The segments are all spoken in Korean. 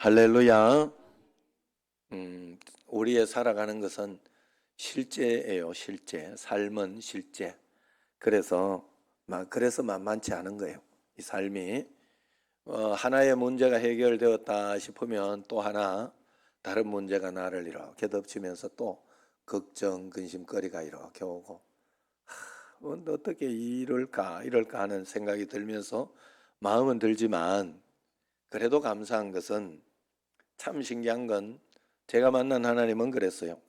할렐루야. 우리의 살아가는 것은 실제예요. 실제. 삶은 실제. 그래서 만만치 않은 거예요. 이 삶이 하나의 문제가 해결되었다 싶으면 또 하나 다른 문제가 나를 이렇게 덮치면서 또 걱정, 근심거리가 이렇게 오고 어떻게 이럴까 하는 생각이 들면서 마음은 들지만 그래도 감사한 것은 참 신기한 건 제가 만난 하나님은 그랬어요.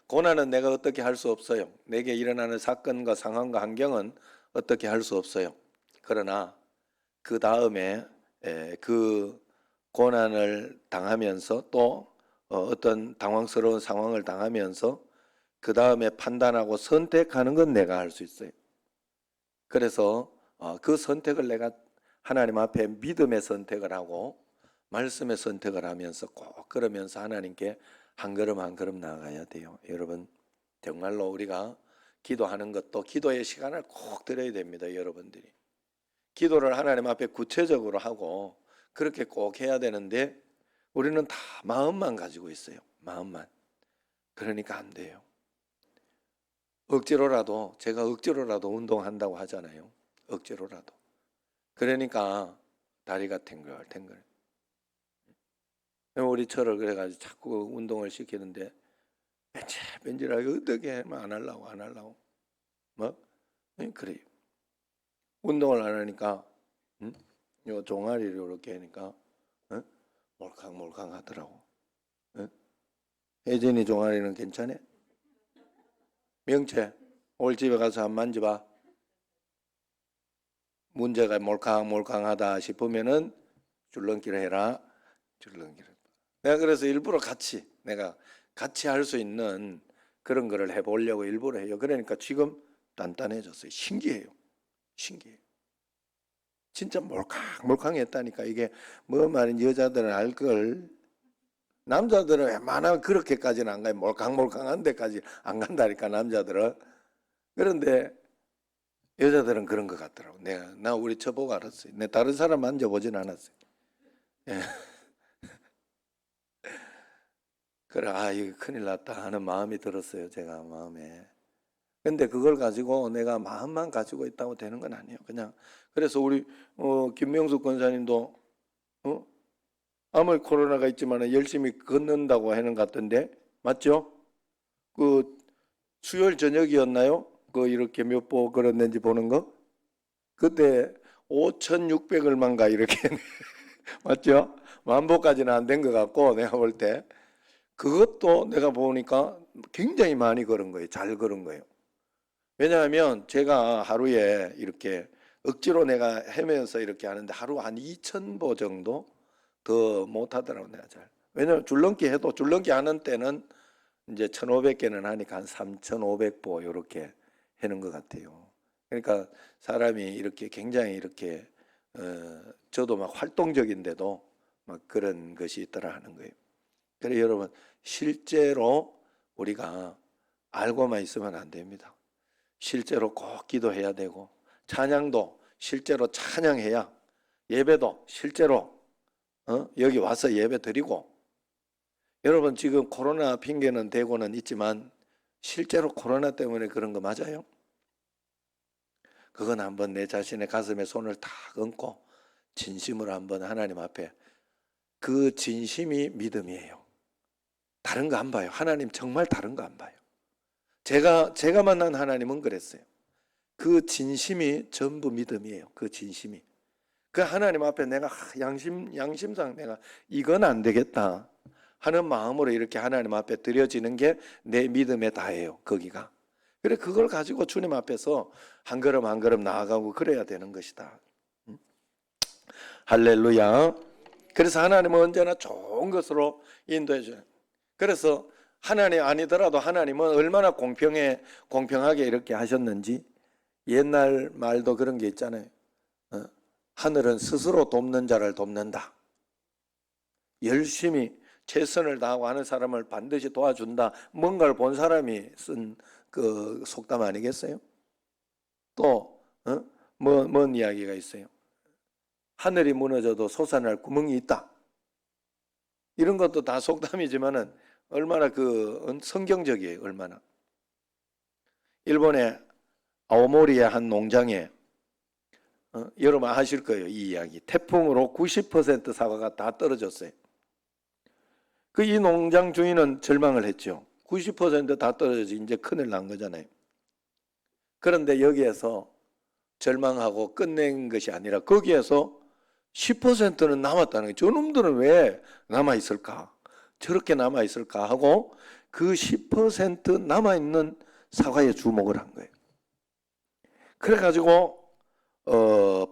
고난은 내가 어떻게 할 수 없어요. 내게 일어나는 사건과 상황과 환경은 어떻게 할 수 없어요. 그러나 그 다음에 그 고난을 당하면서 또 어떤 당황스러운 상황을 당하면서 그 다음에 판단하고 선택하는 건 내가 할 수 있어요. 그래서 그 선택을 내가 하나님 앞에 믿음의 선택을 하고 말씀의 선택을 하면서 꼭 그러면서 하나님께 한 걸음 한 걸음 나아가야 돼요. 여러분 정말로 우리가 기도하는 것도 기도의 시간을 꼭 드려야 됩니다. 여러분들이 기도를 하나님 앞에 구체적으로 하고 그렇게 꼭 해야 되는데 우리는 다 마음만 가지고 있어요. 마음만. 그러니까 안 돼요. 제가 억지로라도 운동한다고 하잖아요. 억지로라도. 그러니까 다리가 탱글탱글. 우리 철을 그래가지고 자꾸 운동을 시키는데 벤질하게 어떻게 하면 안 하려고 뭐 그래요. 운동을 안 하니까 요 종아리를 이렇게 하니까 몰캉몰캉 하더라고. 혜진이 종아리는 괜찮아? 명채 올 집에 가서 한번 만져봐. 문제가 몰캉몰캉하다 싶으면은 줄넘기를 해라. 줄넘기를. 내가 그래서 일부러 내가 같이 할 수 있는 그런 거를 해보려고 일부러 해요. 그러니까 지금 단단해졌어요. 신기해요. 진짜 몰캉몰캉했다니까. 이게 뭐 말인지 여자들은 알걸. 남자들은 웬만하면 그렇게까지는 안 가요. 몰캉몰캉한 데까지 안 간다니까 남자들은. 그런데 여자들은 그런 것 같더라고. 나 우리 처보고 알았어요. 내 다른 사람 만져보진 않았어요. 예. 그래, 이거 큰일 났다 하는 마음이 들었어요. 제가 마음에. 근데 그걸 가지고 내가 마음만 가지고 있다고 되는 건 아니에요. 그냥 그래서 우리 김명숙 권사님도 아무리 코로나가 있지만 열심히 걷는다고 하는 것 같던데 맞죠? 그 수요일 저녁이었나요? 그 이렇게 몇 보 걸었는지 보는 거? 그때 5,600얼마인가 이렇게 맞죠? 만보까지는 안 된 것 같고 내가 볼 때 그것도 내가 보니까 굉장히 많이 걸은 거예요. 잘 걸은 거예요. 왜냐하면 제가 하루에 이렇게 억지로 내가 헤매서 이렇게 하는데 하루 한 2,000보 정도 더 못하더라고 내가 잘. 왜냐하면 줄넘기 해도 줄넘기 하는 때는 이제 1,500개는 하니까 한 3,500보 이렇게 하는 것 같아요. 그러니까 사람이 이렇게 굉장히 이렇게 저도 막 활동적인데도 막 그런 것이 있더라 하는 거예요. 그래서 여러분 실제로 우리가 알고만 있으면 안 됩니다. 실제로 꼭 기도해야 되고 찬양도 실제로 찬양해야 예배도 실제로 여기 와서 예배 드리고 여러분 지금 코로나 핑계는 대고는 있지만 실제로 코로나 때문에 그런 거 맞아요? 그건 한번 내 자신의 가슴에 손을 탁 얹고 진심으로 한번 하나님 앞에 그 진심이 믿음이에요. 다른 거 안 봐요. 하나님 정말 다른 거 안 봐요. 제가 만난 하나님은 그랬어요. 그 진심이 전부 믿음이에요. 그 진심이. 그 하나님 앞에 내가 양심상 내가 이건 안 되겠다 하는 마음으로 이렇게 하나님 앞에 드려지는 게 내 믿음의 다예요. 거기가. 그래 그걸 가지고 주님 앞에서 한 걸음 한 걸음 나아가고 그래야 되는 것이다. 할렐루야. 그래서 하나님은 언제나 좋은 것으로 인도해 줘요. 그래서 하나님 아니더라도 하나님은 얼마나 공평하게 이렇게 하셨는지 옛날 말도 그런 게 있잖아요. 하늘은 스스로 돕는 자를 돕는다. 열심히 최선을 다하고 하는 사람을 반드시 도와준다. 뭔가를 본 사람이 쓴 그 속담 아니겠어요? 또 뭔 이야기가 있어요? 하늘이 무너져도 솟아날 구멍이 있다. 이런 것도 다 속담이지만은 얼마나 성경적이에요. 얼마나. 일본의 아오모리의 한 농장에 여러분 아실 거예요. 이 이야기. 태풍으로 90% 사과가 다 떨어졌어요. 이 농장 주인은 절망을 했죠. 90%다 떨어져서 이제 큰일 난 거잖아요. 그런데 여기에서 절망하고 끝낸 것이 아니라 거기에서 10%는 남았다는 거예요. 저놈들은 왜 남아있을까? 저렇게 남아있을까? 하고 그 10% 남아있는 사과에 주목을 한 거예요. 그래가지고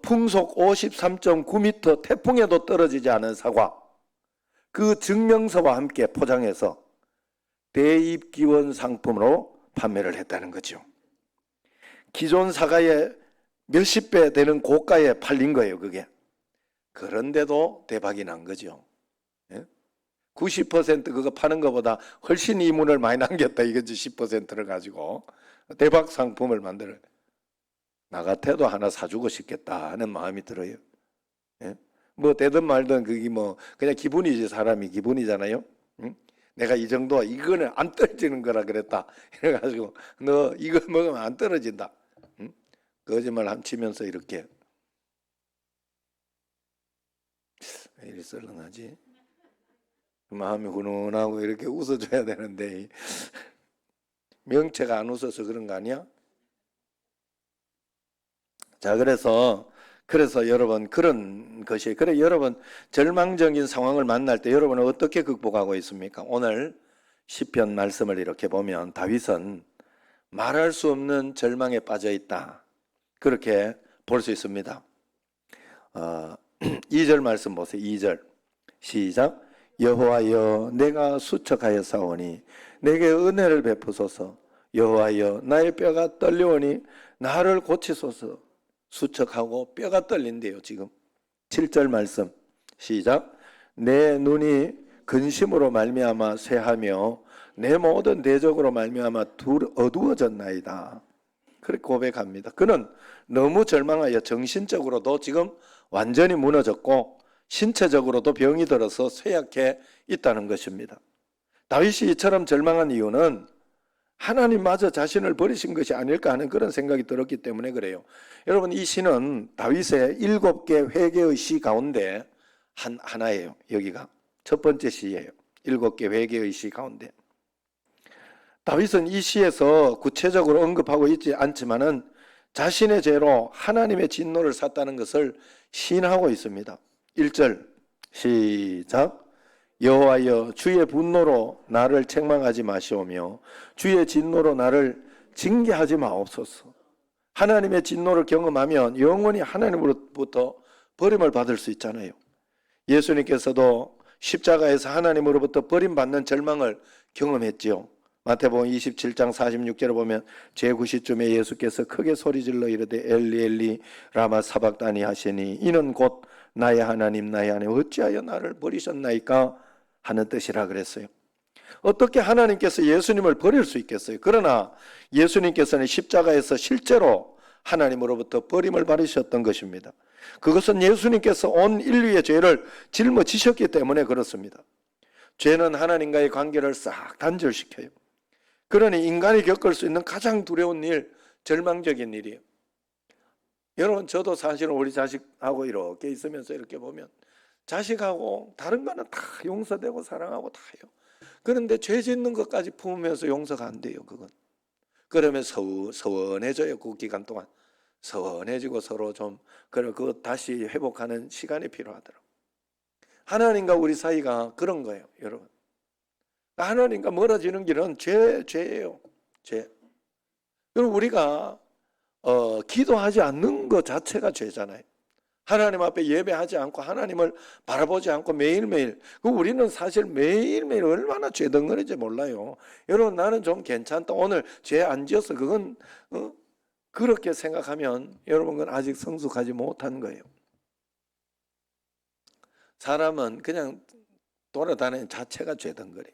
풍속 53.9m 태풍에도 떨어지지 않은 사과, 그 증명서와 함께 포장해서 대입기원 상품으로 판매를 했다는 거죠. 기존 사과의 몇십 배 되는 고가에 팔린 거예요, 그게. 그런데도 대박이 난 거죠. 90% 그거 파는 것보다 훨씬 이문을 많이 남겼다 이거지. 10%를 가지고 대박 상품을 만들어. 나 같아도 하나 사주고 싶겠다 하는 마음이 들어요. 뭐 되든 말든 그게 뭐 그냥 기분이지. 사람이 기분이잖아요. 내가 이 정도 이거는 안 떨어지는 거라 그랬다. 이래가지고 너 이거 먹으면 안 떨어진다. 거짓말 함치면서 이렇게 왜 이리 썰렁하지? 마음이 훈훈하고 이렇게 웃어줘야 되는데 명체가 안 웃어서 그런 거 아니야? 자, 그래서 여러분 그런 것이 그래. 여러분 절망적인 상황을 만날 때 여러분은 어떻게 극복하고 있습니까? 오늘 시편 말씀을 이렇게 보면 다윗은 말할 수 없는 절망에 빠져 있다, 그렇게 볼 수 있습니다. 2절 말씀 보세요. 2절 시작. 여호와여 내가 수척하였사오니 내게 은혜를 베푸소서. 여호와여 나의 뼈가 떨려오니 나를 고치소서. 수척하고 뼈가 떨린대요 지금. 7절 말씀 시작. 내 눈이 근심으로 말미암아 쇠하며 내 모든 대적으로 말미암아 어두워졌나이다. 그렇게 고백합니다. 그는 너무 절망하여 정신적으로도 지금 완전히 무너졌고 신체적으로도 병이 들어서 쇠약해 있다는 것입니다. 다윗이 이처럼 절망한 이유는 하나님마저 자신을 버리신 것이 아닐까 하는 그런 생각이 들었기 때문에 그래요. 여러분 이 시는 다윗의 7개 회개의 시 가운데 하나예요. 여기가 첫 번째 시예요. 7개 회개의 시 가운데 다윗은 이 시에서 구체적으로 언급하고 있지 않지만은 자신의 죄로 하나님의 진노를 샀다는 것을 시인하고 있습니다. 1절 시작. 여호와여 주의 분노로 나를 책망하지 마시오며 주의 진노로 나를 징계하지 마옵소서. 하나님의 진노를 경험하면 영원히 하나님으로부터 버림을 받을 수 있잖아요. 예수님께서도 십자가에서 하나님으로부터 버림받는 절망을 경험했지요. 마태복음 27장 46절을 보면 제9시쯤에 예수께서 크게 소리질러 이르되 엘리 엘리 라마 사박다니 하시니 이는 곧 나의 하나님 나의 하나님 어찌하여 나를 버리셨나이까 하는 뜻이라 그랬어요. 어떻게 하나님께서 예수님을 버릴 수 있겠어요? 그러나 예수님께서는 십자가에서 실제로 하나님으로부터 버림을 받으셨던 것입니다. 그것은 예수님께서 온 인류의 죄를 짊어지셨기 때문에 그렇습니다. 죄는 하나님과의 관계를 싹 단절시켜요. 그러니 인간이 겪을 수 있는 가장 두려운 일, 절망적인 일이에요. 여러분 저도 사실은 우리 자식하고 이렇게 있으면서 이렇게 보면 자식하고 다른 거는 다 용서되고 사랑하고 다 해요. 그런데 죄 짓는 것까지 품으면서 용서가 안 돼요. 그건. 그러면 서운해져요. 그 기간 동안 서운해지고 서로 좀 그거 다시 회복하는 시간이 필요하더라고요. 하나님과 우리 사이가 그런 거예요, 여러분. 하나님과 멀어지는 길은 죄예요. 죄. 그럼 우리가 기도하지 않는 것 자체가 죄잖아요. 하나님 앞에 예배하지 않고 하나님을 바라보지 않고 매일매일 우리는 사실 매일매일 얼마나 죄덩어리인지 몰라요. 여러분 나는 좀 괜찮다. 오늘 죄 안 지어서 그건 그렇게 생각하면 여러분 그건 아직 성숙하지 못한 거예요. 사람은 그냥 돌아다니는 자체가 죄덩어리.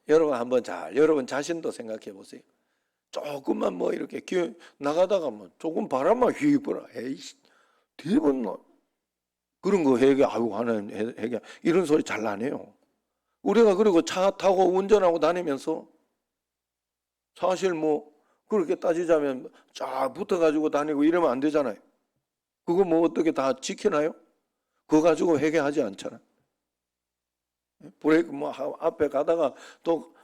여러분 한번 여러분 자신도 생각해 보세요. 조금만 뭐 이렇게 나가다가 뭐 조금 바람만 휘불어. 에이씨, 뒤집었노. 그런 거 회개, 아이고 하나님 회개 이런 소리 잘 안 해요. 우리가 그리고 차 타고 운전하고 다니면서 사실 뭐 그렇게 따지자면 쫙 붙어가지고 다니고 이러면 안 되잖아요. 그거 뭐 어떻게 다 지키나요? 그거 가지고 회개하지 않잖아요. 브레이크 뭐 앞에 가다가 또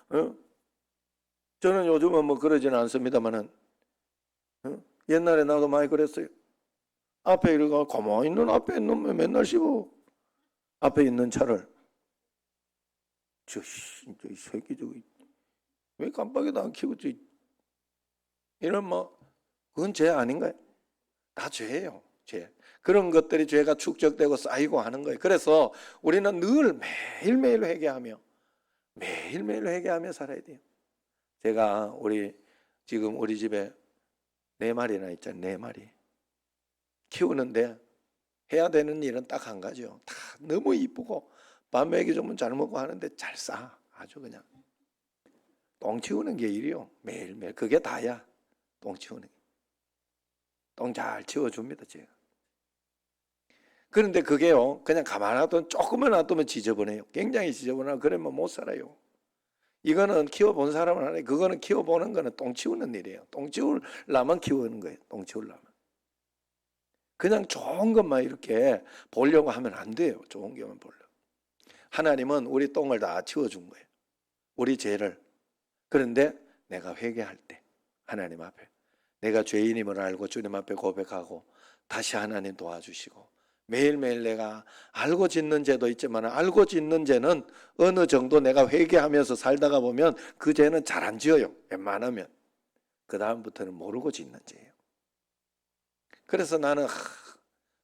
저는 요즘은 뭐 그러지는 않습니다만은 옛날에 나도 많이 그랬어요. 앞에 이러고 가만히 있는 앞에 있는 놈 맨날 씹어. 앞에 있는 차를 이 새끼 저기 왜 깜빡이도 안 켜고 이런 뭐 그건 죄 아닌가요? 다 죄예요. 죄. 그런 것들이 죄가 축적되고 쌓이고 하는 거예요. 그래서 우리는 늘 매일매일 회개하며 매일매일 회개하며 살아야 돼요. 제가 지금 우리 집에 4마리나 있잖아요. 4마리. 키우는데 해야 되는 일은 딱 한 가지요. 다 너무 이쁘고 밥 먹이 주면 잘 먹고 하는데 잘 싸. 아주 그냥. 똥 치우는 게 일이요. 매일매일. 그게 다야. 똥 치우는 게. 똥 잘 치워줍니다. 제가. 그런데 그게요. 그냥 가만히 놔두면 조금만 놔두면 지저분해요. 굉장히 지저분하고 그러면 못 살아요. 이거는 키워본 사람은 아니에요. 그거는 키워보는 거는 똥 치우는 일이에요. 똥 치우려면 키우는 거예요. 똥 치우려면. 그냥 좋은 것만 이렇게 보려고 하면 안 돼요. 좋은 것만 보려고. 하나님은 우리 똥을 다 치워준 거예요. 우리 죄를. 그런데 내가 회개할 때 하나님 앞에 내가 죄인임을 알고 주님 앞에 고백하고 다시 하나님 도와주시고 매일매일 내가 알고 짓는 죄도 있지만 알고 짓는 죄는 어느 정도 내가 회개하면서 살다가 보면 그 죄는 잘 안 지어요. 웬만하면. 그 다음부터는 모르고 짓는 죄예요. 그래서 나는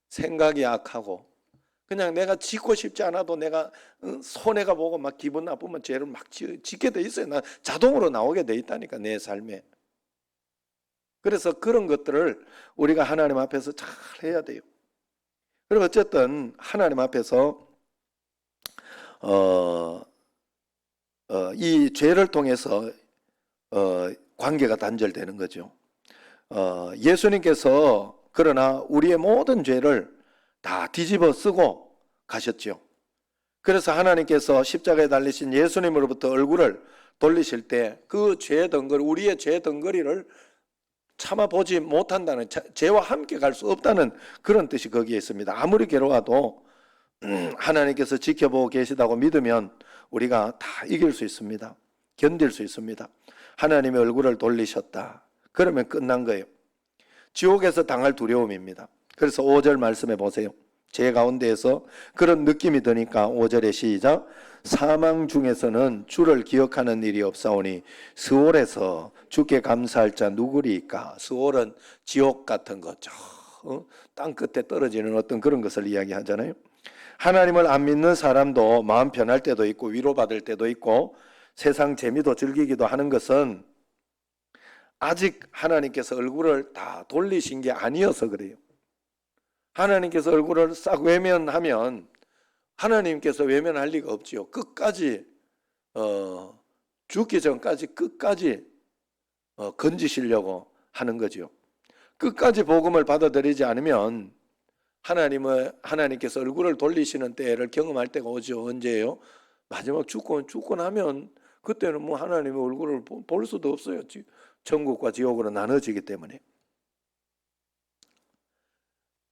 생각이 약하고 그냥 내가 짓고 싶지 않아도 내가 손해가 보고 막 기분 나쁘면 죄를 막 짓게 돼 있어요. 나 자동으로 나오게 돼 있다니까 내 삶에. 그래서 그런 것들을 우리가 하나님 앞에서 잘 해야 돼요. 그리고 어쨌든 하나님 앞에서 이 죄를 통해서 관계가 단절되는 거죠. 예수님께서 그러나 우리의 모든 죄를 다 뒤집어 쓰고 가셨죠. 그래서 하나님께서 십자가에 달리신 예수님으로부터 얼굴을 돌리실 때 그 죄 덩어리, 우리의 죄 덩어리를 참아보지 못한다는, 죄와 함께 갈 수 없다는 그런 뜻이 거기에 있습니다. 아무리 괴로워도 하나님께서 지켜보고 계시다고 믿으면 우리가 다 이길 수 있습니다. 견딜 수 있습니다. 하나님의 얼굴을 돌리셨다. 그러면 끝난 거예요. 지옥에서 당할 두려움입니다. 그래서 5절 말씀해 보세요. 제 가운데에서 그런 느낌이 드니까 5절에 시작. 사망 중에서는 주를 기억하는 일이 없사오니 스올에서 주께 감사할 자 누구리까? 스올은 지옥 같은 거죠. 땅 끝에 떨어지는 어떤 그런 것을 이야기하잖아요. 하나님을 안 믿는 사람도 마음 편할 때도 있고 위로받을 때도 있고 세상 재미도 즐기기도 하는 것은 아직 하나님께서 얼굴을 다 돌리신 게 아니어서 그래요. 하나님께서 얼굴을 싹 외면하면 하나님께서 외면할 리가 없지요. 끝까지 죽기 전까지 끝까지 건지시려고 하는 거죠. 끝까지 복음을 받아들이지 않으면 하나님께서 얼굴을 돌리시는 때를 경험할 때가 오죠. 언제예요? 마지막 죽고 나면 그때는 뭐 하나님의 얼굴을 볼 수도 없어요. 천국과 지옥으로 나눠지기 때문에.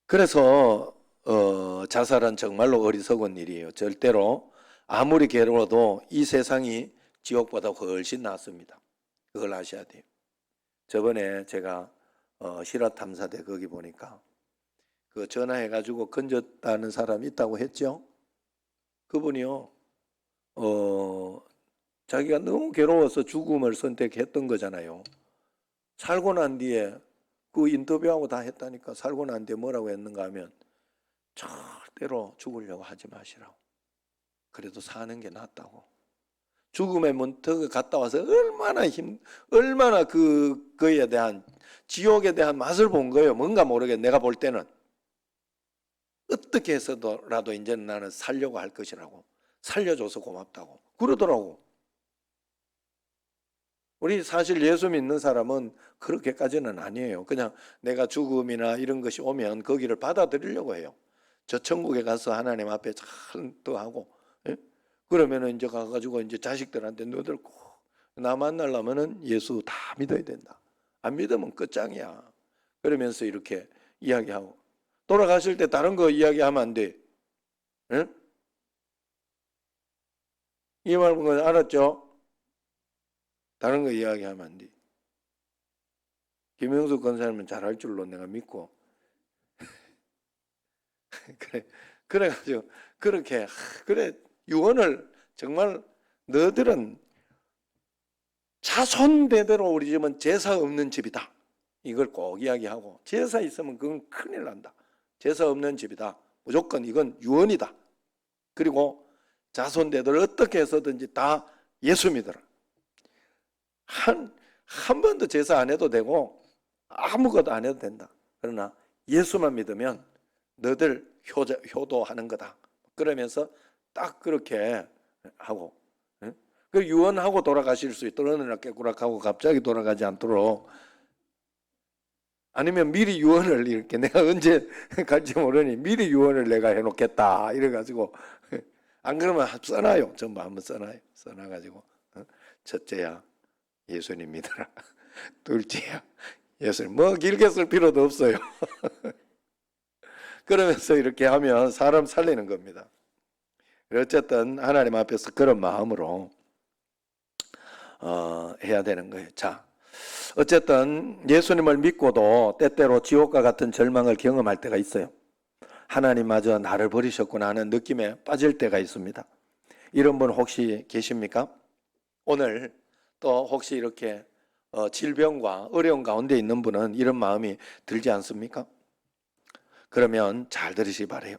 그래서 자살은 정말로 어리석은 일이에요. 절대로 아무리 괴로워도 이 세상이 지옥보다 훨씬 낫습니다. 그걸 아셔야 돼요. 저번에 제가 실화탐사대 거기 보니까 그 전화해가지고 건졌다는 사람이 있다고 했죠. 그분이요, 자기가 너무 괴로워서 죽음을 선택했던 거잖아요. 살고 난 뒤에 그 인터뷰하고 다 했다니까. 살고 난 뒤에 뭐라고 했는가 하면 절대로 죽으려고 하지 마시라고. 그래도 사는 게 낫다고. 죽음의 문턱에 갔다 와서 얼마나 그에 대한 지옥에 대한 맛을 본 거예요. 뭔가 모르게 내가 볼 때는 어떻게 해서라도 이제는 나는 살려고 할 것이라고. 살려줘서 고맙다고 그러더라고. 우리 사실 예수 믿는 사람은 그렇게까지는 아니에요. 그냥 내가 죽음이나 이런 것이 오면 거기를 받아들이려고 해요. 저 천국에 가서 하나님 앞에 잘 또 하고, 예? 그러면은 이제 가가지고 이제 자식들한테 너들 꼭 나 만나려면은 예수 다 믿어야 된다. 안 믿으면 끝장이야. 그러면서 이렇게 이야기하고, 돌아가실 때 다른 거 이야기하면 안 돼. 예? 이 말은 알았죠? 다른 거 이야기하면 안 돼. 김영수 권사님은 잘할 줄로 내가 믿고. 그래가지고 그렇게 그래 유언을 정말 너희들은 자손대대로 우리 집은 제사 없는 집이다. 이걸 꼭 이야기하고, 제사 있으면 그건 큰일 난다. 제사 없는 집이다. 무조건 이건 유언이다. 그리고 자손대대로 어떻게 해서든지 다 예수 믿어라. 한 번도 제사 안 해도 되고 아무것도 안 해도 된다. 그러나 예수만 믿으면 너들 효도하는 거다. 그러면서 딱 그렇게 하고, 그 유언하고 돌아가실 수 있도록 어느 날 깨꾸락하고 갑자기 돌아가지 않도록, 아니면 미리 유언을 이렇게 내가 언제 갈지 모르니 미리 유언을 내가 해놓겠다 이래가지고, 안 그러면 써놔요. 전부 한번 써놔요. 써놔가지고, 첫째야 예수님 믿어라. 둘째야 예수님, 뭐 길게 쓸 필요도 없어요. 그러면서 이렇게 하면 사람 살리는 겁니다. 어쨌든 하나님 앞에서 그런 마음으로 해야 되는 거예요. 자, 어쨌든 예수님을 믿고도 때때로 지옥과 같은 절망을 경험할 때가 있어요. 하나님마저 나를 버리셨구나 하는 느낌에 빠질 때가 있습니다. 이런 분 혹시 계십니까? 오늘 또 혹시 이렇게 질병과 어려운 가운데 있는 분은 이런 마음이 들지 않습니까? 그러면 잘 들으시기 바라요.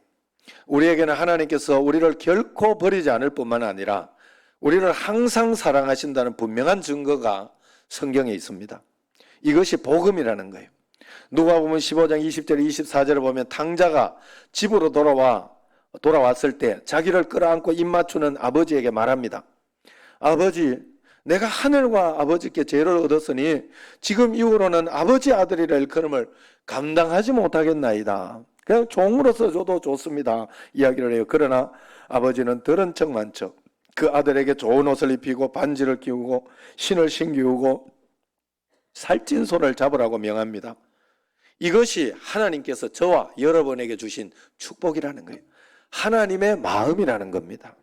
우리에게는 하나님께서 우리를 결코 버리지 않을 뿐만 아니라 우리를 항상 사랑하신다는 분명한 증거가 성경에 있습니다. 이것이 복음이라는 거예요. 누가복음 15장 20절 24절을 보면 탕자가 집으로 돌아왔을 때 자기를 끌어안고 입 맞추는 아버지에게 말합니다. 아버지, 내가 하늘과 아버지께 죄를 얻었으니 지금 이후로는 아버지 아들이라 일컬음을 감당하지 못하겠나이다. 그냥 종으로서 줘도 좋습니다. 이야기를 해요. 그러나 아버지는 들은 척만 척 그 아들에게 좋은 옷을 입히고 반지를 끼우고 신을 신기우고 살찐 소를 잡으라고 명합니다. 이것이 하나님께서 저와 여러분에게 주신 축복이라는 거예요. 하나님의 마음이라는 겁니다.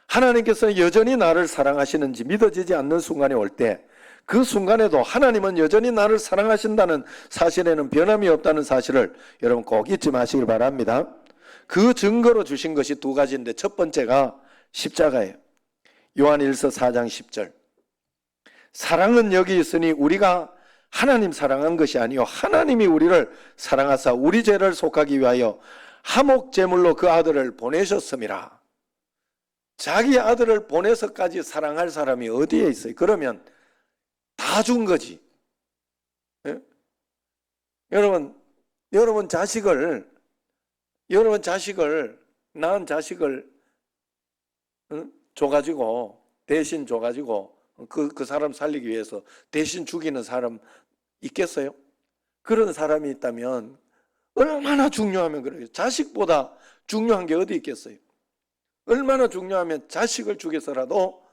하나님께서 여전히 나를 사랑하시는지 믿어지지 않는 순간이 올 때, 그 순간에도 하나님은 여전히 나를 사랑하신다는 사실에는 변함이 없다는 사실을 여러분 꼭 잊지 마시길 바랍니다. 그 증거로 주신 것이 두 가지인데, 첫 번째가 십자가예요. 요한일서 4장 10절. 사랑은 여기 있으니 우리가 하나님 사랑한 것이 아니요 하나님이 우리를 사랑하사 우리 죄를 속하기 위하여 화목 제물로 그 아들을 보내셨음이라. 자기 아들을 보내서까지 사랑할 사람이 어디에 있어요? 그러면 다 준 거지. 예? 여러분 자식을 낳은 자식을 줘가지고 대신 줘가지고 그 사람 살리기 위해서 대신 죽이는 사람 있겠어요? 그런 사람이 있다면 얼마나 중요하면 그래요. 자식보다 중요한 게 어디 있겠어요? 얼마나 중요하면 자식을 죽여서라도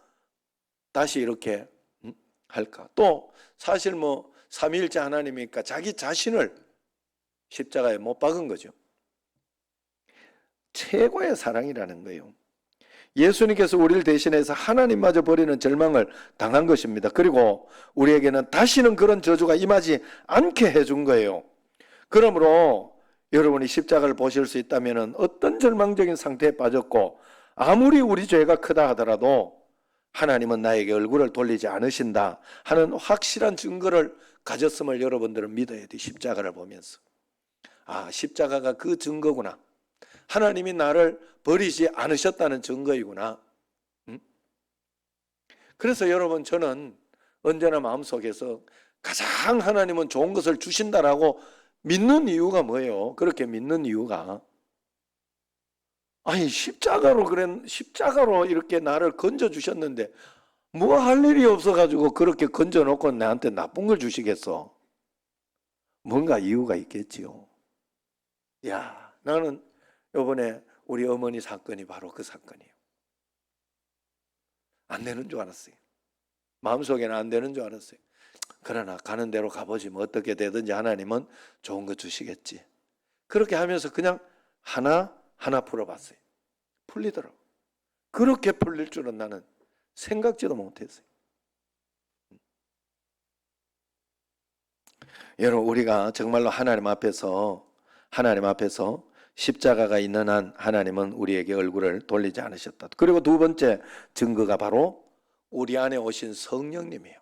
다시 이렇게 할까? 또 사실 뭐 삼위일체 하나님이니까 자기 자신을 십자가에 못 박은 거죠. 최고의 사랑이라는 거예요. 예수님께서 우리를 대신해서 하나님마저 버리는 절망을 당한 것입니다. 그리고 우리에게는 다시는 그런 저주가 임하지 않게 해준 거예요. 그러므로 여러분이 십자가를 보실 수 있다면 어떤 절망적인 상태에 빠졌고 아무리 우리 죄가 크다 하더라도 하나님은 나에게 얼굴을 돌리지 않으신다 하는 확실한 증거를 가졌음을 여러분들은 믿어야 돼. 십자가를 보면서 십자가가 그 증거구나. 하나님이 나를 버리지 않으셨다는 증거이구나. 그래서 여러분, 저는 언제나 마음속에서 가장 하나님은 좋은 것을 주신다라고 믿는 이유가 뭐예요? 그렇게 믿는 이유가 십자가로 이렇게 나를 건져 주셨는데 뭐 할 일이 없어가지고 그렇게 건져 놓고 나한테 나쁜 걸 주시겠어? 뭔가 이유가 있겠지요. 야, 나는 이번에 우리 어머니 사건이 바로 그 사건이에요. 안 되는 줄 알았어요. 마음속에는 안 되는 줄 알았어요. 그러나 가는 대로 가보지 뭐 어떻게 되든지 하나님은 좋은 거 주시겠지. 그렇게 하면서 그냥 하나 풀어봤어요. 풀리더라고. 그렇게 풀릴 줄은 나는 생각지도 못했어요. 여러분, 우리가 정말로 하나님 앞에서 십자가가 있는 한 하나님은 우리에게 얼굴을 돌리지 않으셨다. 그리고 두 번째 증거가 바로 우리 안에 오신 성령님이에요.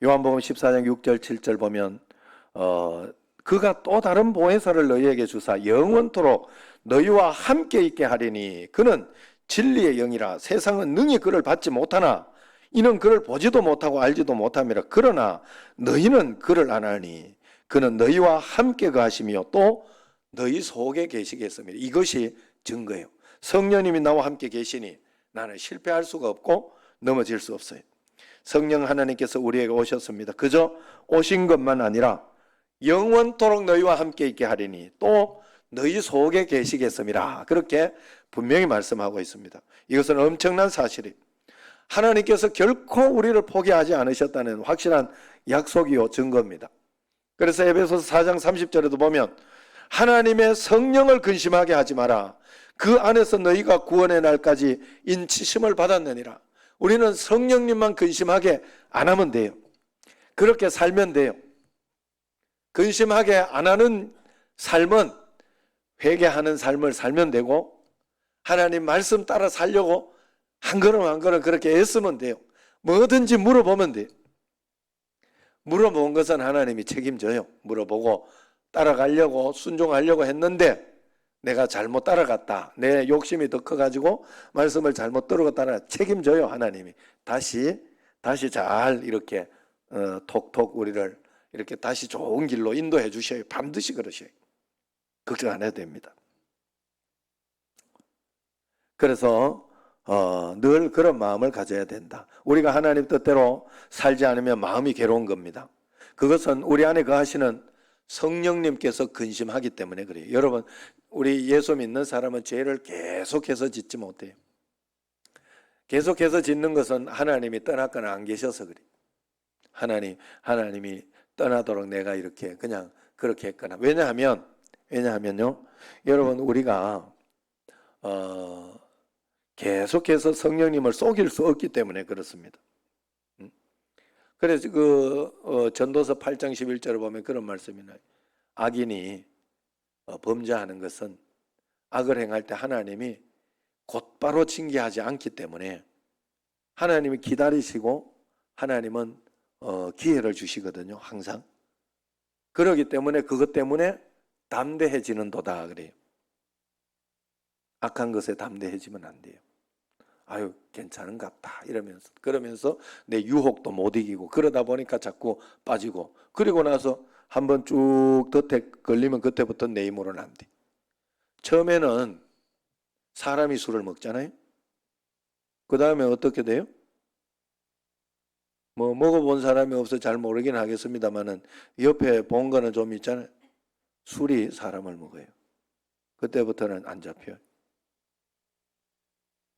요한복음 14장 6절 7절 보면 그가 또 다른 보혜사를 너희에게 주사 영원토록 너희와 함께 있게 하리니 그는 진리의 영이라 세상은 능히 그를 받지 못하나 이는 그를 보지도 못하고 알지도 못함이라. 그러나 너희는 그를 아나니 그는 너희와 함께 거하시며 또 너희 속에 계시겠습니다. 이것이 증거예요. 성령님이 나와 함께 계시니 나는 실패할 수가 없고 넘어질 수 없어요. 성령 하나님께서 우리에게 오셨습니다. 그저 오신 것만 아니라 영원토록 너희와 함께 있게 하리니 또 너희 속에 계시겠습니다. 그렇게 분명히 말씀하고 있습니다. 이것은 엄청난 사실이에요. 하나님께서 결코 우리를 포기하지 않으셨다는 확실한 약속이요 증거입니다. 그래서 에베소서 4장 30절에도 보면 하나님의 성령을 근심하게 하지 마라. 그 안에서 너희가 구원의 날까지 인치심을 받았느니라. 우리는 성령님만 근심하게 안 하면 돼요. 그렇게 살면 돼요. 근심하게 안 하는 삶은 회개하는 삶을 살면 되고 하나님 말씀 따라 살려고 한 걸음 한 걸음 그렇게 애쓰면 돼요. 뭐든지 물어보면 돼요. 물어본 것은 하나님이 책임져요. 물어보고 따라가려고 순종하려고 했는데 내가 잘못 따라갔다. 내 욕심이 더 커가지고 말씀을 잘못 들고 따라 책임져요. 하나님이 다시 잘 이렇게 톡톡 우리를 이렇게 다시 좋은 길로 인도해 주셔요. 반드시 그러셔요. 걱정 안 해도 됩니다. 그래서 늘 그런 마음을 가져야 된다. 우리가 하나님 뜻대로 살지 않으면 마음이 괴로운 겁니다. 그것은 우리 안에 거하시는 성령님께서 근심하기 때문에 그래요. 여러분, 우리 예수 믿는 사람은 죄를 계속해서 짓지 못해요. 계속해서 짓는 것은 하나님이 떠났거나 안 계셔서 그래요. 하나님이 떠나도록 내가 이렇게 그냥 그렇게 했거나. 왜냐하면요, 여러분, 우리가 계속해서 성령님을 속일 수 없기 때문에 그렇습니다. 그래서 전도서 8장 11절을 보면 그런 말씀이 나요. 악인이 범죄하는 것은 악을 행할 때 하나님이 곧바로 징계하지 않기 때문에 하나님이 기다리시고 하나님은 기회를 주시거든요. 항상. 그러기 때문에 그것 때문에 담대해지는도다 그래요. 악한 것에 담대해지면 안 돼요. 아유 괜찮은갑다 그러면서 내 유혹도 못 이기고 그러다 보니까 자꾸 빠지고 그리고 나서 한번 쭉 덫에 걸리면 그때부터 내 힘으로는 안 돼. 처음에는 사람이 술을 먹잖아요. 그 다음에 어떻게 돼요? 뭐 먹어본 사람이 없어 잘 모르긴 하겠습니다만은 옆에 본 거는 좀 있잖아요. 술이 사람을 먹어요. 그때부터는 안 잡혀요.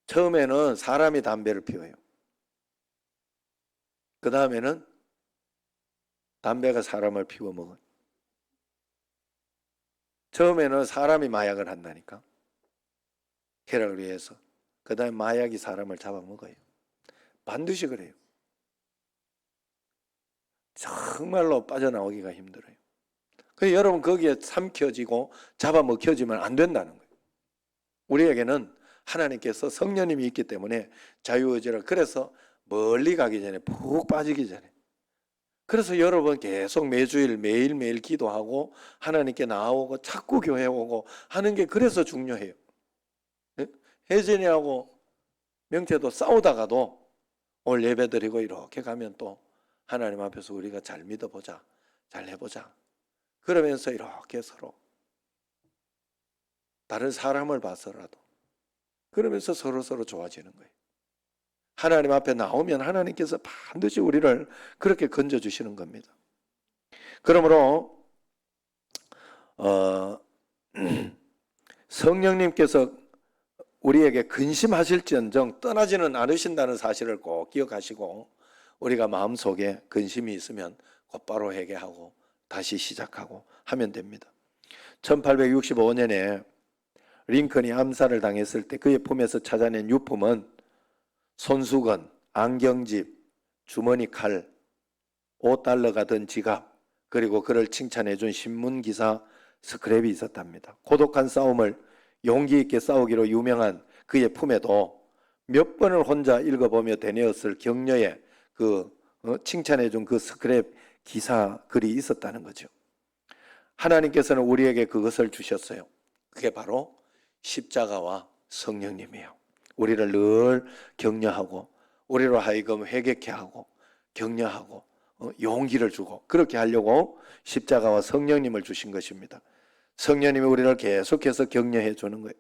처음에는 사람이 담배를 피워요. 그 다음에는 담배가 사람을 피워 먹어요. 처음에는 사람이 마약을 한다니까. 쾌락을 위해서. 그 다음에 마약이 사람을 잡아먹어요. 반드시 그래요. 정말로 빠져나오기가 힘들어요. 그래서 여러분 거기에 삼켜지고 잡아먹혀지면 안 된다는 거예요. 우리에게는 하나님께서 성령님이 있기 때문에 자유의지라. 그래서 멀리 가기 전에 푹 빠지기 전에. 그래서 여러분 계속 매주일 매일매일 기도하고 하나님께 나오고 자꾸 교회 오고 하는 게 그래서 중요해요. 혜진이하고 명태도 싸우다가도 오늘 예배 드리고 이렇게 가면 또 하나님 앞에서 우리가 잘 믿어보자, 잘 해보자. 그러면서 이렇게 서로 다른 사람을 봐서라도 그러면서 서로 좋아지는 거예요. 하나님 앞에 나오면 하나님께서 반드시 우리를 그렇게 건져주시는 겁니다. 그러므로 성령님께서 우리에게 근심하실지언정 떠나지는 않으신다는 사실을 꼭 기억하시고, 우리가 마음속에 근심이 있으면 곧바로 회개하고 다시 시작하고 하면 됩니다. 1865년에 링컨이 암살을 당했을 때 그의 품에서 찾아낸 유품은 손수건, 안경집, 주머니 칼, $5가 든 지갑, 그리고 그를 칭찬해 준 신문기사 스크랩이 있었답니다. 고독한 싸움을 용기 있게 싸우기로 유명한 그의 품에도 몇 번을 혼자 읽어보며 되뇌었을 격려에 칭찬해 준 그 스크랩 기사 글이 있었다는 거죠. 하나님께서는 우리에게 그것을 주셨어요. 그게 바로 십자가와 성령님이에요. 우리를 늘 격려하고 우리로 하여금 회개케 하고 격려하고 용기를 주고 그렇게 하려고 십자가와 성령님을 주신 것입니다. 성령님이 우리를 계속해서 격려해 주는 거예요.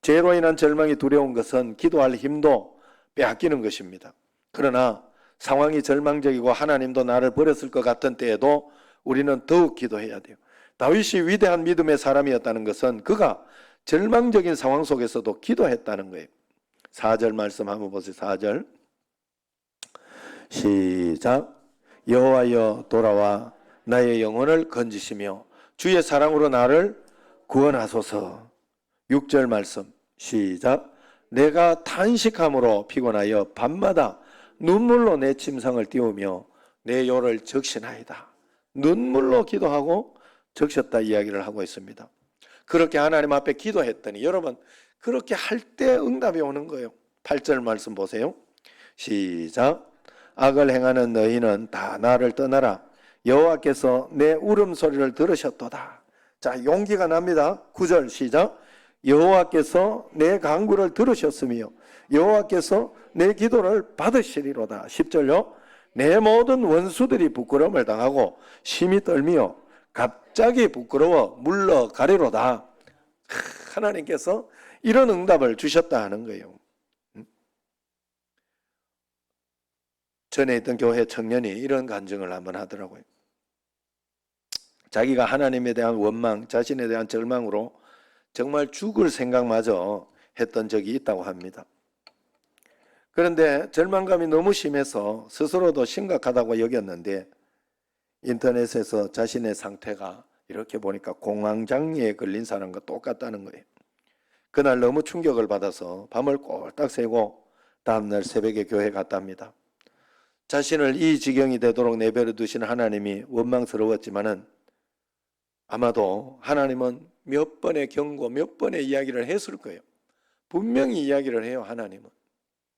죄로 인한 절망이 두려운 것은 기도할 힘도 빼앗기는 것입니다. 그러나 상황이 절망적이고 하나님도 나를 버렸을 것 같은 때에도 우리는 더욱 기도해야 돼요. 다윗이 위대한 믿음의 사람이었다는 것은 그가 절망적인 상황 속에서도 기도했다는 거예요. 4절 말씀 한번 보세요. 4절 시작. 여호와여 돌아와 나의 영혼을 건지시며 주의 사랑으로 나를 구원하소서. 6절 말씀 시작. 내가 탄식함으로 피곤하여 밤마다 눈물로 내 침상을 띄우며 내 요를 적시나이다. 눈물로 기도하고 적셨다 이야기를 하고 있습니다. 그렇게 하나님 앞에 기도했더니 여러분 그렇게 할 때 응답이 오는 거예요. 8절 말씀 보세요. 시작. 악을 행하는 너희는 다 나를 떠나라. 여호와께서 내 울음소리를 들으셨도다. 자, 용기가 납니다. 9절 시작. 여호와께서 내 간구를 들으셨으며 여호와께서 내 기도를 받으시리로다. 10절요. 내 모든 원수들이 부끄러움을 당하고 심히 떨며 갑자기 부끄러워 물러가리로다. 하나님께서 이런 응답을 주셨다 하는 거예요. 전에 있던 교회 청년이 이런 간증을 한번 하더라고요. 자기가 하나님에 대한 원망, 자신에 대한 절망으로 정말 죽을 생각마저 했던 적이 있다고 합니다. 그런데 절망감이 너무 심해서 스스로도 심각하다고 여겼는데 인터넷에서 자신의 상태가 이렇게 보니까 공황장애에 걸린 사람과 똑같다는 거예요. 그날 너무 충격을 받아서 밤을 꼴딱 새고 다음날 새벽에 교회 갔답니다. 자신을 이 지경이 되도록 내버려 두신 하나님이 원망스러웠지만은 아마도 하나님은 몇 번의 경고, 몇 번의 이야기를 했을 거예요. 분명히 이야기를 해요, 하나님은.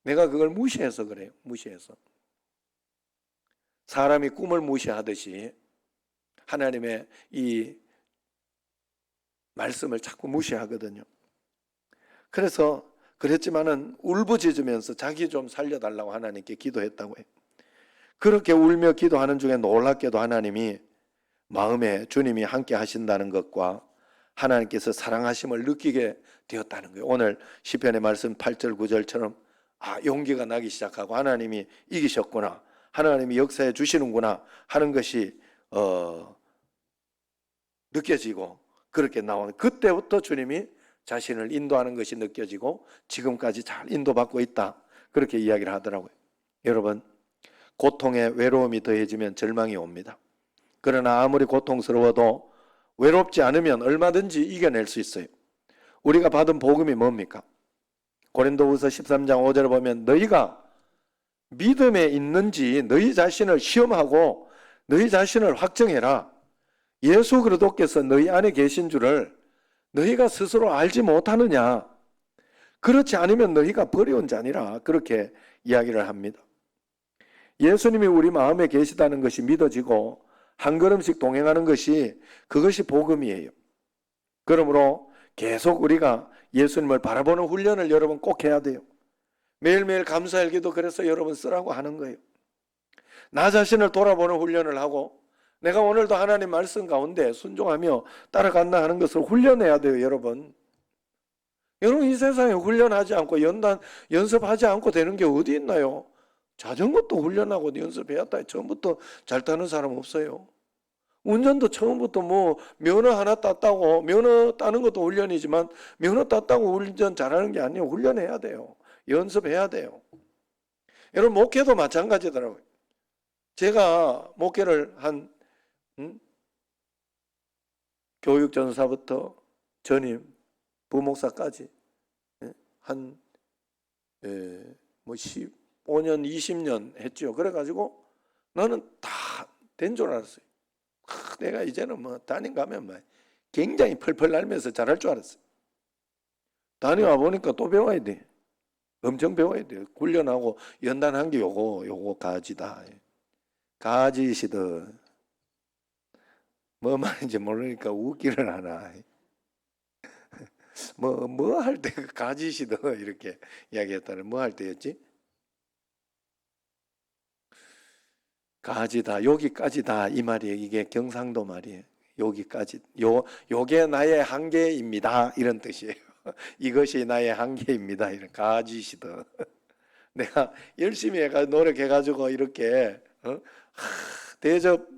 내가 그걸 무시해서 그래요, 무시해서. 사람이 꿈을 무시하듯이 하나님의 이 말씀을 자꾸 무시하거든요. 그래서 그랬지만은 울부짖으면서 자기 좀 살려달라고 하나님께 기도했다고 해요. 그렇게 울며 기도하는 중에 놀랍게도 하나님이 마음에 주님이 함께 하신다는 것과 하나님께서 사랑하심을 느끼게 되었다는 거예요. 오늘 시편의 말씀 8절 9절처럼 용기가 나기 시작하고 하나님이 이기셨구나, 하나님이 역사해 주시는구나 하는 것이 느껴지고 그렇게 나오는, 그때부터 주님이 자신을 인도하는 것이 느껴지고 지금까지 잘 인도받고 있다, 그렇게 이야기를 하더라고요. 여러분, 고통에 외로움이 더해지면 절망이 옵니다. 그러나 아무리 고통스러워도 외롭지 않으면 얼마든지 이겨낼 수 있어요. 우리가 받은 복음이 뭡니까? 고린도후서 13장 5절을 보면 너희가 믿음에 있는지 너희 자신을 시험하고 너희 자신을 확정해라. 예수 그리스도께서 너희 안에 계신 줄을 너희가 스스로 알지 못하느냐? 그렇지 않으면 너희가 버려온 자니라. 그렇게 이야기를 합니다. 예수님이 우리 마음에 계시다는 것이 믿어지고 한 걸음씩 동행하는 것이, 그것이 복음이에요. 그러므로 계속 우리가 예수님을 바라보는 훈련을 여러분 꼭 해야 돼요. 매일매일 감사일기도 그래서 여러분 쓰라고 하는 거예요. 나 자신을 돌아보는 훈련을 하고 내가 오늘도 하나님 말씀 가운데 순종하며 따라간다 하는 것을 훈련해야 돼요. 여러분 이 세상에 훈련하지 않고 연습하지 않고 되는 게 어디 있나요? 자전거도 훈련하고 연습해야 다 처음부터 잘 타는 사람 없어요. 운전도 처음부터 뭐 면허 하나 땄다고, 면허 따는 것도 훈련이지만 면허 땄다고 운전 잘하는 게 아니에요. 훈련해야 돼요. 연습해야 돼요. 여러분 목회도 마찬가지더라고요. 제가 목회를 한 교육전사부터 전임, 부목사까지 한 뭐 15년, 20년 했죠. 그래가지고 나는 다 된 줄 알았어요. 내가 이제는 뭐 담임 가면 뭐 굉장히 펄펄 날면서 잘할 줄 알았어요. 다녀와 보니까 또 배워야 돼. 엄청 배워야 돼요. 훈련하고 연단한 게 요거 가지다. 가지시더. 뭐 말인지 모르니까 웃기를 하나. 뭐 할 때 가지시더 이렇게 이야기했다는 뭐 할 때였지? 가지다, 여기까지다 이 말이에요. 이게 경상도 말이에요. 여기까지, 요게 나의 한계입니다 이런 뜻이에요. 이것이 나의 한계입니다. 이런 가지시더. 내가 열심히 노력해가지고 이렇게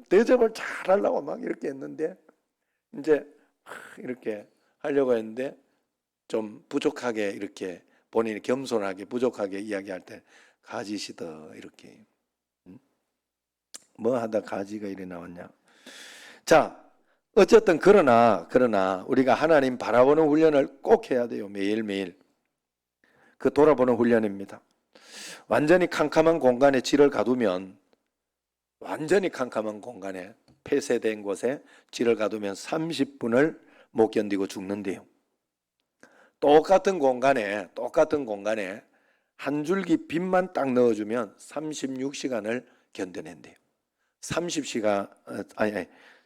대접을 잘 하려고 막 이렇게 했는데 이제 이렇게 하려고 했는데 좀 부족하게 이렇게 본인이 겸손하게 부족하게 이야기할 때 가지시더 이렇게 뭐 하다 가지가 이래 나왔냐. 자, 어쨌든 그러나 우리가 하나님 바라보는 훈련을 꼭 해야 돼요. 매일매일. 그 돌아보는 훈련입니다. 완전히 캄캄한 공간에 질을 가두면 완전히 캄캄한 공간에 폐쇄된 곳에 질을 가두면 30분을 못 견디고 죽는데요. 똑같은 공간에 한 줄기 빛만 딱 넣어주면 36시간을 견뎌낸대요.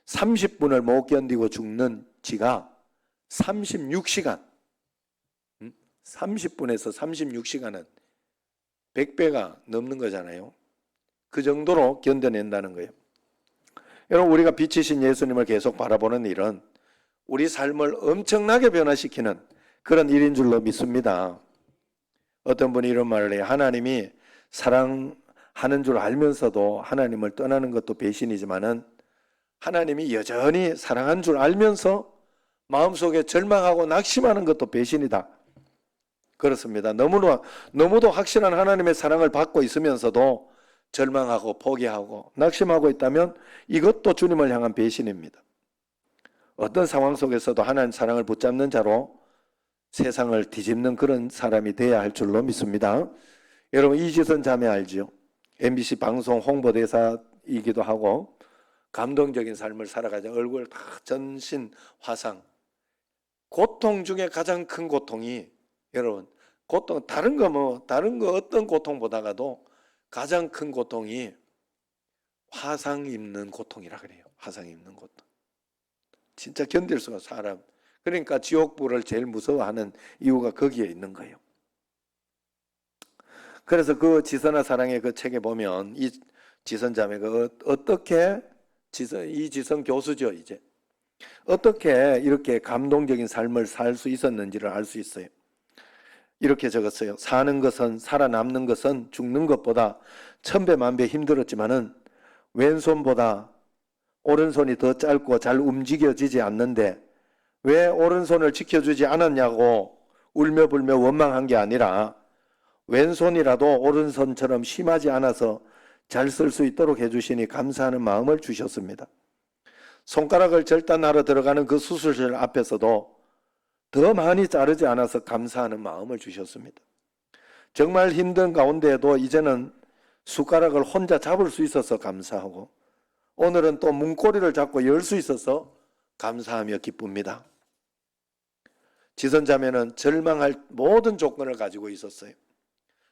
30분을 못 견디고 죽는 쥐가 36시간 30분에서 36시간은 100배가 넘는 거잖아요. 그 정도로 견뎌낸다는 거예요. 여러분 우리가 빛이신 예수님을 계속 바라보는 일은 우리 삶을 엄청나게 변화시키는 그런 일인 줄로 믿습니다. 어떤 분이 이런 말을 해요. 하나님이 사랑하는 줄 알면서도 하나님을 떠나는 것도 배신이지만은 하나님이 여전히 사랑한 줄 알면서 마음속에 절망하고 낙심하는 것도 배신이다. 그렇습니다. 너무도 확실한 하나님의 사랑을 받고 있으면서도 절망하고 포기하고 낙심하고 있다면 이것도 주님을 향한 배신입니다. 어떤 상황 속에서도 하나님 사랑을 붙잡는 자로 세상을 뒤집는 그런 사람이 돼야 할 줄로 믿습니다. 여러분 이지선 자매 알죠? MBC 방송 홍보대사이기도 하고 감동적인 삶을 살아가자. 얼굴 다 전신 화상. 고통 중에 가장 큰 고통이 여러분 고통 다른 거 어떤 고통보다가도 가장 큰 고통이 화상 입는 고통이라 그래요. 화상 입는 고통. 진짜 견딜 수가 사람. 그러니까 지옥불을 제일 무서워하는 이유가 거기에 있는 거예요. 그래서 그 지선아 사랑의 그 책에 보면 이 지선 자매가 어떻게 이 지선 교수죠 이제 어떻게 이렇게 감동적인 삶을 살 수 있었는지를 알 수 있어요. 이렇게 적었어요. 사는 것은 살아남는 것은 죽는 것보다 1000배 10,000배 힘들었지만은 왼손보다 오른손이 더 짧고 잘 움직여지지 않는데 왜 오른손을 지켜주지 않았냐고 울며불며 원망한 게 아니라 왼손이라도 오른손처럼 심하지 않아서 잘 쓸 수 있도록 해주시니 감사하는 마음을 주셨습니다. 손가락을 절단하러 들어가는 그 수술실 앞에서도 더 많이 자르지 않아서 감사하는 마음을 주셨습니다. 정말 힘든 가운데에도 이제는 숟가락을 혼자 잡을 수 있어서 감사하고 오늘은 또 문고리를 잡고 열 수 있어서 감사하며 기쁩니다. 지선자매는 절망할 모든 조건을 가지고 있었어요.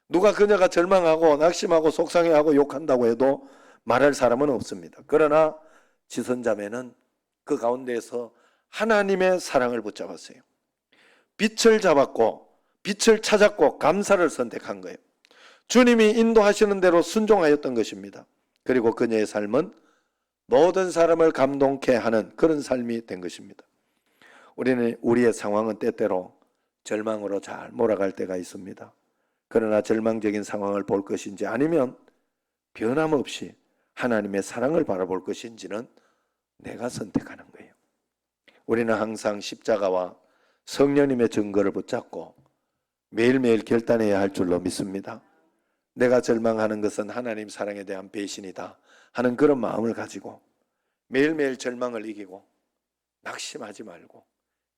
누가 그녀가 절망하고 낙심하고 속상해하고 욕한다고 해도 말할 사람은 없습니다. 그러나 지선자매는 그 가운데에서 하나님의 사랑을 붙잡았어요. 빛을 잡았고 빛을 찾았고 감사를 선택한 거예요. 주님이 인도하시는 대로 순종하였던 것입니다. 그리고 그녀의 삶은 모든 사람을 감동케 하는 그런 삶이 된 것입니다. 우리의 상황은 때때로 절망으로 잘 몰아갈 때가 있습니다. 그러나 절망적인 상황을 볼 것인지 아니면 변함없이 하나님의 사랑을 바라볼 것인지는 내가 선택하는 거예요. 우리는 항상 십자가와 성령님의 증거를 붙잡고 매일매일 결단해야 할 줄로 믿습니다. 내가 절망하는 것은 하나님 사랑에 대한 배신이다 하는 그런 마음을 가지고 매일매일 절망을 이기고 낙심하지 말고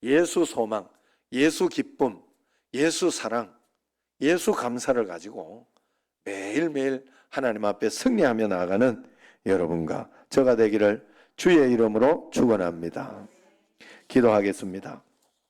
예수 소망, 예수 기쁨, 예수 사랑, 예수 감사를 가지고 매일매일 하나님 앞에 승리하며 나아가는 여러분과 저가 되기를 주의 이름으로 축원합니다. 기도하겠습니다.